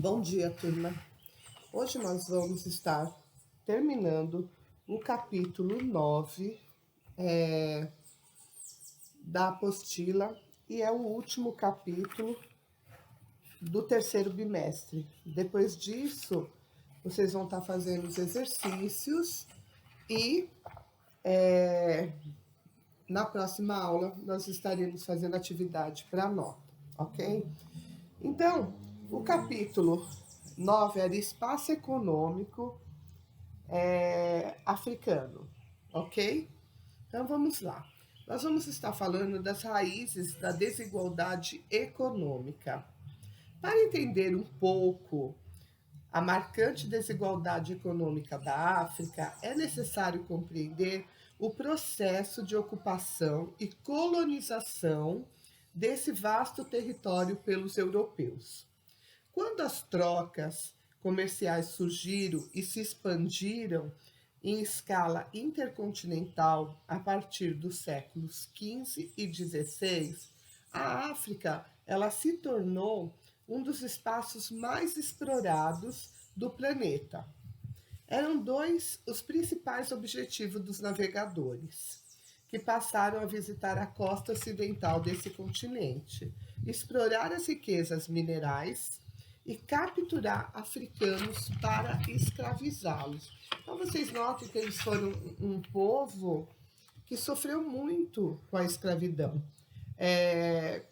Bom dia, turma. Hoje nós vamos estar terminando o capítulo 9 da apostila e é o último capítulo do terceiro bimestre. Depois disso, vocês vão estar fazendo os exercícios e na próxima aula nós estaremos fazendo atividade para nota, ok? Então, o capítulo 9 era espaço econômico africano, ok? Então vamos lá. Nós vamos estar falando das raízes da desigualdade econômica. Para entender um pouco a marcante desigualdade econômica da África, é necessário compreender o processo de ocupação e colonização desse vasto território pelos europeus. Quando as trocas comerciais surgiram e se expandiram em escala intercontinental a partir dos séculos XV e XVI, a África ela se tornou um dos espaços mais explorados do planeta. Eram dois os principais objetivos dos navegadores, que passaram a visitar a costa ocidental desse continente, explorar as riquezas minerais e capturar africanos para escravizá-los. Então vocês notam que eles foram um povo que sofreu muito com a escravidão.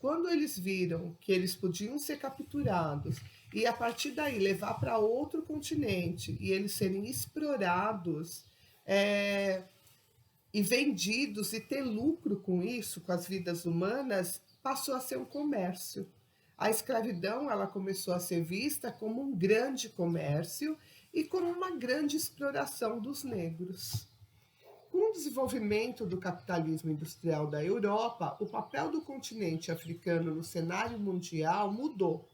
Quando eles viram que eles podiam ser capturados e a partir daí levar para outro continente e eles serem explorados e vendidos e ter lucro com isso, com as vidas humanas, passou a ser um comércio. A escravidão ela começou a ser vista como um grande comércio e como uma grande exploração dos negros. Com o desenvolvimento do capitalismo industrial da Europa, o papel do continente africano no cenário mundial mudou.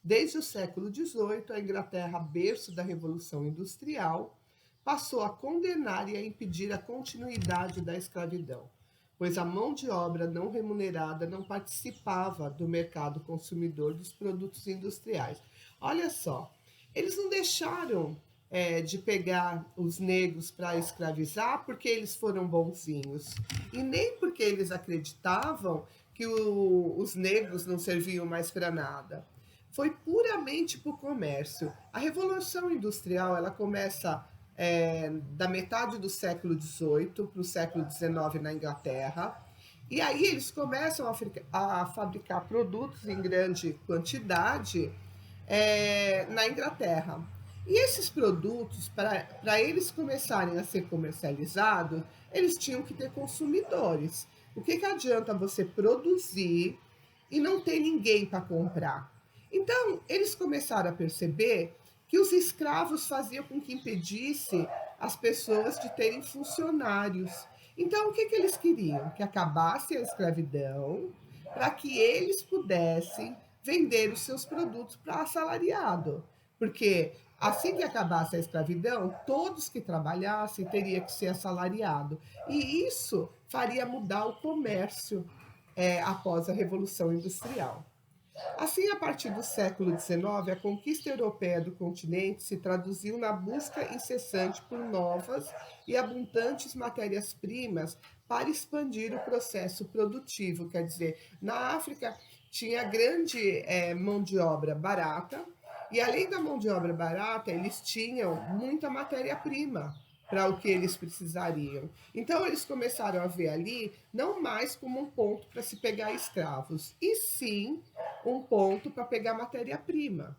Desde o século XVIII, a Inglaterra, berço da Revolução Industrial, passou a condenar e a impedir a continuidade da escravidão, pois a mão de obra não remunerada não participava do mercado consumidor dos produtos industriais. Olha só, eles não deixaram de pegar os negros para escravizar porque eles foram bonzinhos, e nem porque eles acreditavam que os negros não serviam mais para nada. Foi puramente por comércio. A Revolução Industrial ela começa da metade do século XVIII para o século XIX na Inglaterra. E aí eles começam a fabricar produtos em grande quantidade na Inglaterra. E esses produtos, para eles começarem a ser comercializados, eles tinham que ter consumidores. O que adianta você produzir e não ter ninguém para comprar? Então, eles começaram a perceber que os escravos faziam com que impedisse as pessoas de terem funcionários. Então, o que eles queriam? Que acabasse a escravidão para que eles pudessem vender os seus produtos para assalariado. Porque assim que acabasse a escravidão, todos que trabalhassem teriam que ser assalariado. E isso faria mudar o comércio após a Revolução Industrial. Assim, a partir do século XIX, a conquista europeia do continente se traduziu na busca incessante por novas e abundantes matérias-primas para expandir o processo produtivo. Quer dizer, na África tinha grande mão de obra barata, e além da mão de obra barata, eles tinham muita matéria-prima para o que eles precisariam. Então, eles começaram a ver ali não mais como um ponto para se pegar escravos, e sim um ponto para pegar matéria-prima.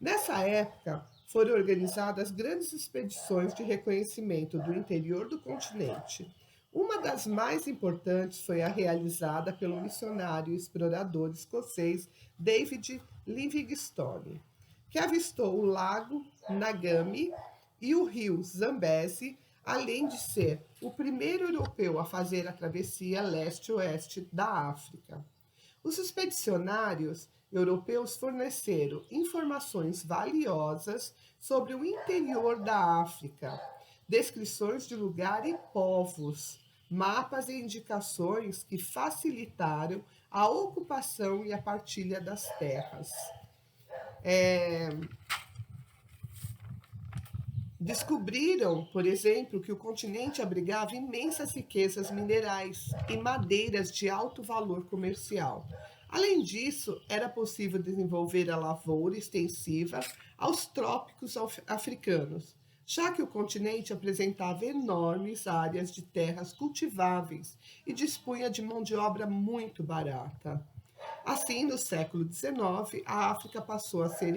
Nessa época, foram organizadas grandes expedições de reconhecimento do interior do continente. Uma das mais importantes foi a realizada pelo missionário e explorador escocês David Livingstone, que avistou o lago Ngami e o rio Zambezi, além de ser o primeiro europeu a fazer a travessia leste-oeste da África. Os expedicionários europeus forneceram informações valiosas sobre o interior da África, descrições de lugar e povos, mapas e indicações que facilitaram a ocupação e a partilha das terras. Descobriram, por exemplo, que o continente abrigava imensas riquezas minerais e madeiras de alto valor comercial. Além disso, era possível desenvolver a lavoura extensiva aos trópicos africanos, já que o continente apresentava enormes áreas de terras cultiváveis e dispunha de mão de obra muito barata. Assim, no século XIX, a África passou a ser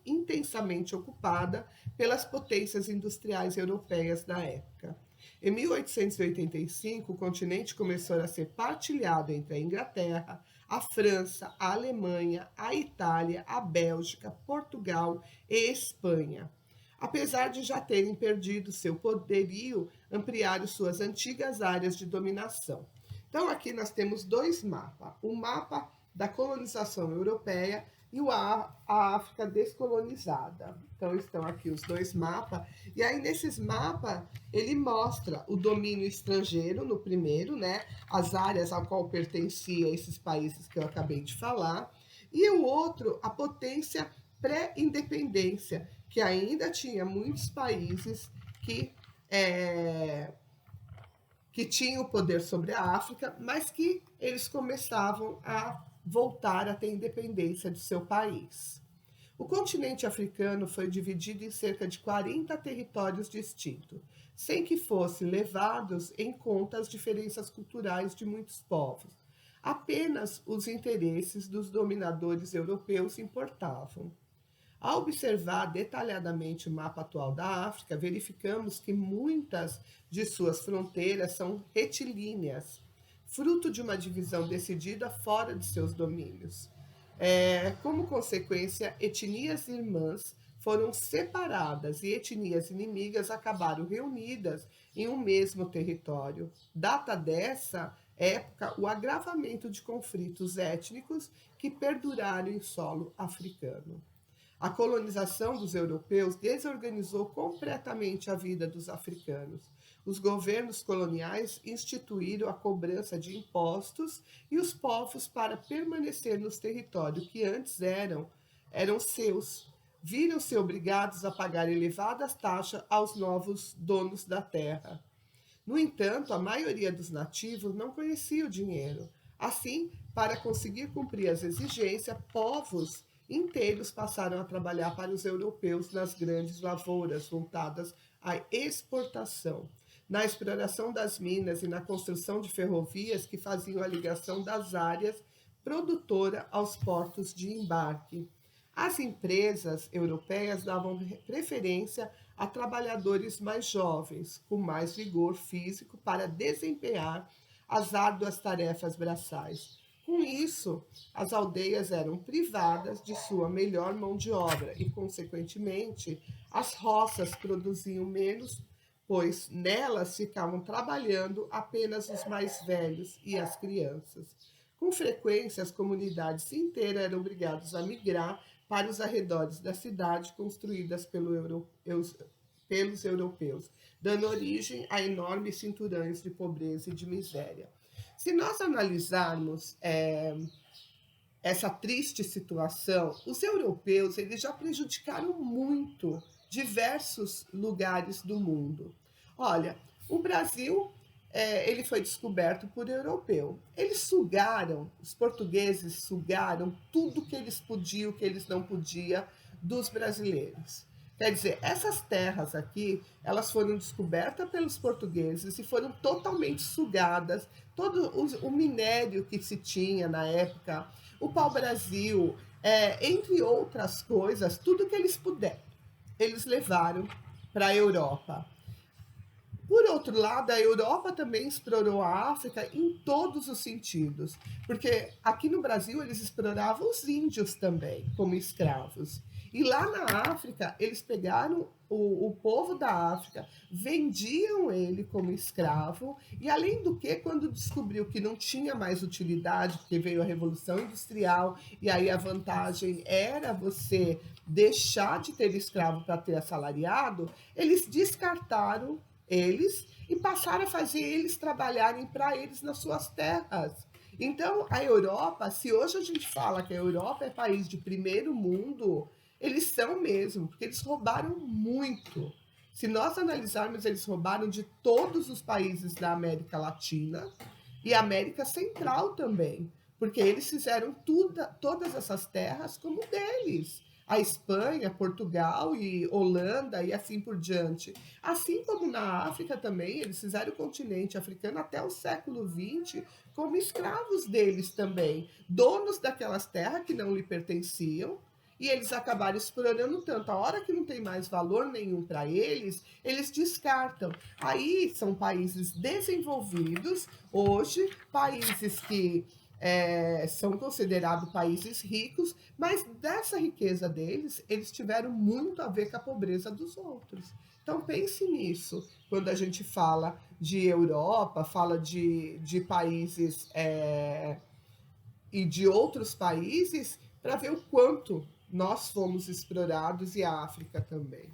intensamente ocupada pelas potências industriais europeias da época. Em 1885, o continente começou a ser partilhado entre a Inglaterra, a França, a Alemanha, a Itália, a Bélgica, Portugal e Espanha. Apesar de já terem perdido seu poderio, ampliaram suas antigas áreas de dominação. Então, aqui nós temos dois mapas: o mapa da colonização europeia e a África descolonizada. Então, estão aqui os dois mapas. E aí, nesses mapas, ele mostra o domínio estrangeiro no primeiro, né? As áreas ao qual pertencia esses países que eu acabei de falar. E o outro, a potência pré-independência, que ainda tinha muitos países que tinham o poder sobre a África, mas que eles começavam a voltar a ter independência de seu país. O continente africano foi dividido em cerca de 40 territórios distintos, sem que fossem levados em conta as diferenças culturais de muitos povos. Apenas os interesses dos dominadores europeus importavam. Ao observar detalhadamente o mapa atual da África, verificamos que muitas de suas fronteiras são retilíneas, fruto de uma divisão decidida fora de seus domínios. Como consequência, etnias irmãs foram separadas e etnias inimigas acabaram reunidas em um mesmo território. Data dessa época o agravamento de conflitos étnicos que perduraram em solo africano. A colonização dos europeus desorganizou completamente a vida dos africanos. Os governos coloniais instituíram a cobrança de impostos e os povos, para permanecer nos territórios que antes eram seus, viram-se obrigados a pagar elevadas taxas aos novos donos da terra. No entanto, a maioria dos nativos não conhecia o dinheiro. Assim, para conseguir cumprir as exigências, povos inteiros passaram a trabalhar para os europeus nas grandes lavouras voltadas à exportação, na exploração das minas e na construção de ferrovias que faziam a ligação das áreas produtoras aos portos de embarque. As empresas europeias davam preferência a trabalhadores mais jovens, com mais vigor físico para desempenhar as árduas tarefas braçais. Com isso, as aldeias eram privadas de sua melhor mão de obra e, consequentemente, as roças produziam menos, pois nelas ficavam trabalhando apenas os mais velhos e as crianças. Com frequência, as comunidades inteiras eram obrigadas a migrar para os arredores da cidade construídas pelos europeus, dando origem a enormes cinturões de pobreza e de miséria. Se nós analisarmos essa triste situação, os europeus eles já prejudicaram muito diversos lugares do mundo. Olha, o Brasil ele foi descoberto por europeu. Eles sugaram, os portugueses sugaram tudo que eles podiam, que eles não podiam dos brasileiros. Quer dizer, essas terras aqui, elas foram descobertas pelos portugueses e foram totalmente sugadas. Todo o minério que se tinha na época, o pau-brasil, entre outras coisas, tudo que eles puderam, eles levaram para a Europa. Por outro lado, a Europa também explorou a África em todos os sentidos, porque aqui no Brasil eles exploravam os índios também como escravos. E lá na África, eles pegaram o povo da África, vendiam ele como escravo, e além do que, quando descobriu que não tinha mais utilidade, porque veio a Revolução Industrial, e aí a vantagem era você deixar de ter escravo para ter assalariado, eles descartaram eles e passaram a fazer eles trabalharem para eles nas suas terras. Então, a Europa, se hoje a gente fala que a Europa é país de primeiro mundo, são mesmo, porque eles roubaram muito. Se nós analisarmos, eles roubaram de todos os países da América Latina e América Central também, porque eles fizeram todas essas terras como deles. A Espanha, Portugal e Holanda e assim por diante. Assim como na África também, eles fizeram o continente africano até o século XX como escravos deles também, donos daquelas terras que não lhe pertenciam, e eles acabaram explorando tanto. A hora que não tem mais valor nenhum para eles, eles descartam. Aí são países desenvolvidos, hoje, países que são considerados países ricos, mas dessa riqueza deles, eles tiveram muito a ver com a pobreza dos outros. Então pense nisso, quando a gente fala de Europa, fala de países e de outros países, para ver o quanto nós fomos explorados e a África também.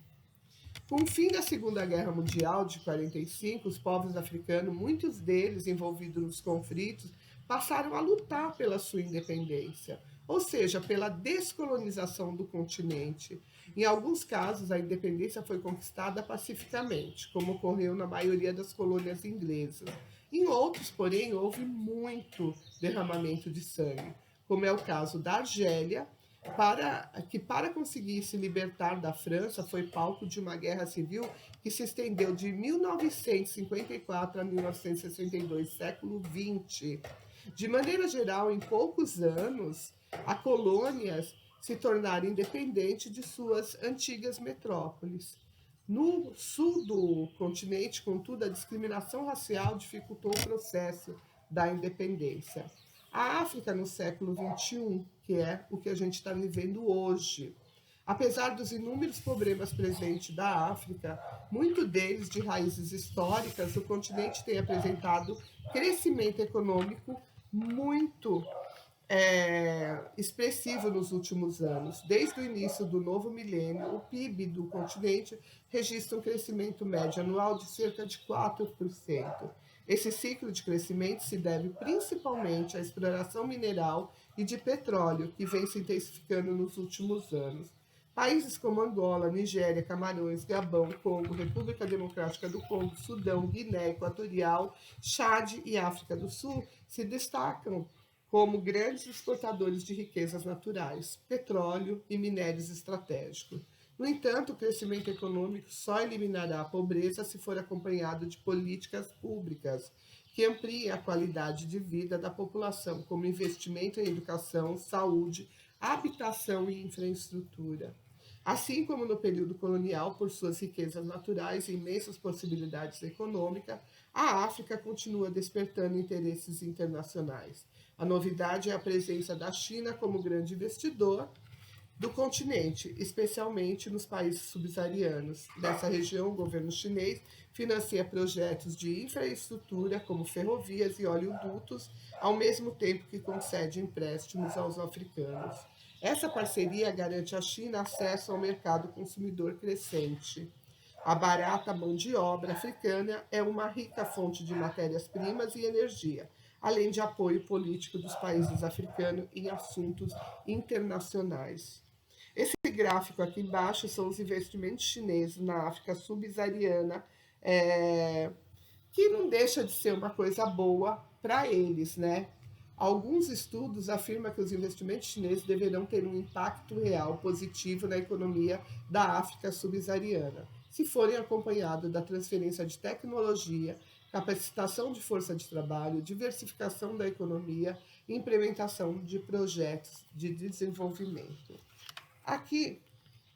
Com o fim da Segunda Guerra Mundial de 45, os povos africanos, muitos deles envolvidos nos conflitos, passaram a lutar pela sua independência, ou seja, pela descolonização do continente. Em alguns casos, a independência foi conquistada pacificamente, como ocorreu na maioria das colônias inglesas. Em outros, porém, houve muito derramamento de sangue, como é o caso da Argélia, para conseguir se libertar da França, foi palco de uma guerra civil que se estendeu de 1954 a 1962, século XX. De maneira geral, em poucos anos, a colônia se tornaram independente de suas antigas metrópoles. No sul do continente, contudo, a discriminação racial dificultou o processo da independência. A África no século XXI, que é o que a gente está vivendo hoje. Apesar dos inúmeros problemas presentes da África, muito deles de raízes históricas, o continente tem apresentado crescimento econômico muito expressivo nos últimos anos. Desde o início do novo milênio, o PIB do continente registra um crescimento médio anual de cerca de 4%. Esse ciclo de crescimento se deve principalmente à exploração mineral e de petróleo, que vem se intensificando nos últimos anos. Países como Angola, Nigéria, Camarões, Gabão, Congo, República Democrática do Congo, Sudão, Guiné Equatorial, Chad e África do Sul se destacam como grandes exportadores de riquezas naturais, petróleo e minérios estratégicos. No entanto, o crescimento econômico só eliminará a pobreza se for acompanhado de políticas públicas que ampliem a qualidade de vida da população, como investimento em educação, saúde, habitação e infraestrutura. Assim como no período colonial, por suas riquezas naturais e imensas possibilidades econômicas, a África continua despertando interesses internacionais. A novidade é a presença da China como grande investidor do continente, especialmente nos países subsaarianos. Nessa região, o governo chinês financia projetos de infraestrutura, como ferrovias e oleodutos, ao mesmo tempo que concede empréstimos aos africanos. Essa parceria garante à China acesso ao mercado consumidor crescente. A barata mão de obra africana é uma rica fonte de matérias-primas e energia, além de apoio político dos países africanos em assuntos internacionais. Esse gráfico aqui embaixo são os investimentos chineses na África subsaariana, que não deixa de ser uma coisa boa para eles, né? Alguns estudos afirmam que os investimentos chineses deverão ter um impacto real positivo na economia da África subsaariana, se forem acompanhados da transferência de tecnologia, capacitação de força de trabalho, diversificação da economia e implementação de projetos de desenvolvimento. Aqui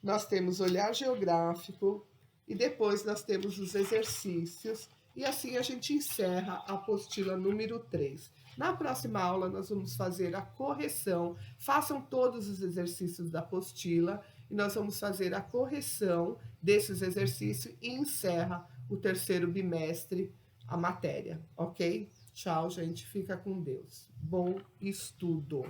nós temos olhar geográfico e depois nós temos os exercícios e assim a gente encerra a apostila número 3. Na próxima aula nós vamos fazer a correção, façam todos os exercícios da apostila e nós vamos fazer a correção desses exercícios e encerra o terceiro bimestre a matéria, ok? Tchau, gente, fica com Deus. Bom estudo!